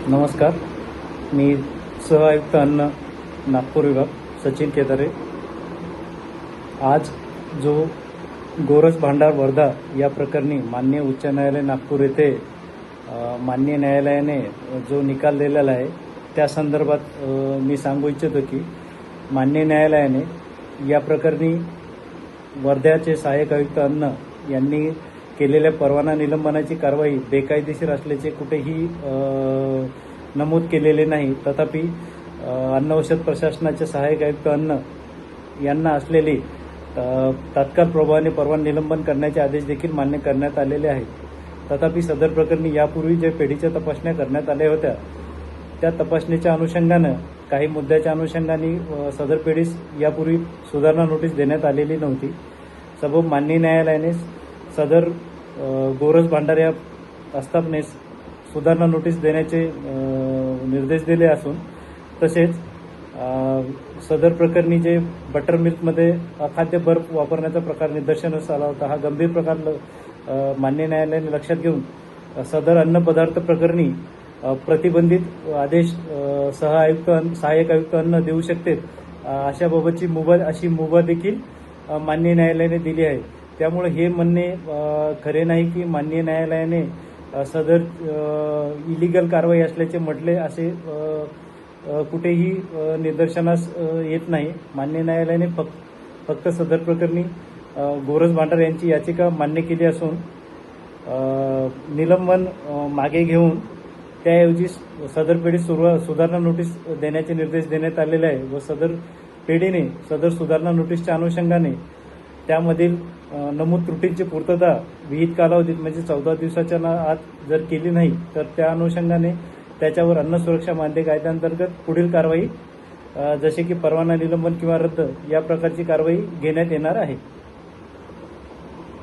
नमस्कार. मी सहआयुक्त अन्न नागपूर विभाग सचिन केदारे. आज जो गोरस भांडार वर्धा या प्रकरणी माननीय उच्च न्यायालय नागपूर येथे माननीय न्यायालयाने जो निकाल दिलेला आहे त्या संदर्भात मी सांगू इच्छितो की माननीय न्यायालयाने या प्रकरणी वर्ध्याचे सहाय्यक आयुक्त अन्न यांनी केलेल्या परवाना निलंबनाची कारवाई बेकायदेशीर असल्याचे कुठेही नमूद केलेले नाही. तथापि अन्न औषध प्रशासनाचे सहाय्यक आयुक्त अन्न यांना असलेली तात्काळ प्रभावाने परवाना निलंबन करण्याचे आदेश देखील मान्य करण्यात आलेले आहेत. तथापि सदर प्रकरणी यापूर्वी जे पेढीच्या तपासण्या करण्यात आल्या होत्या त्या तपासणीच्या अनुषंगानं काही मुद्द्याच्या अनुषंगाने सदर पेढीस यापूर्वी सुधारणा नोटीस देण्यात आलेली नव्हती. सबब माननीय न्यायालयाने सदर गोरस भांडार या आस्थापनेस सुधारणा नोटीस देण्याचे निर्देश दिले असून तसेच सदर प्रकरणी जे बटर मिल्कमध्ये अखाद्य बर्फ वापरण्याचा प्रकार निदर्शनास आला होता, हा गंभीर प्रकार माननीय न्यायालयाने लक्षात घेऊन सदर अन्न पदार्थ प्रकरणी प्रतिबंधित आदेश सहाय्यक आयुक्त अन्न देऊ शकते अशाबाबतची मुभा देखील माननीय न्यायालयाने दिली आहे. त्यामुळे हे म्हणणे खरे नाही की माननीय न्यायालयाने सदर इलिगल कारवाई असल्याचे म्हटले असे कुठेही निदर्शनास येत नाही. माननीय न्यायालयाने फक्त सदर प्रकरणी गोरस भांडार यांची याचिका मान्य केली असून निलंबन मागे घेऊन त्याऐवजी सदर पेढी सुधारणा नोटीस देण्याचे निर्देश देण्यात आलेले आहे व सदर पेढीने सदर सुधारणा नोटीसच्या अनुषंगाने त्यामधील नमूद त्रुटींची पूर्तता विहित कालावधीत म्हणजे 14 दिवसाच्या आत जर केली नाही तर त्या अनुषंगाने त्याच्यावर अन्न सुरक्षा मान्य कायद्याअंतर्गत पुढील कारवाई जसे की परवाना निलंबन किंवा रद्द या प्रकारची कारवाई घेण्यात येणार आहे.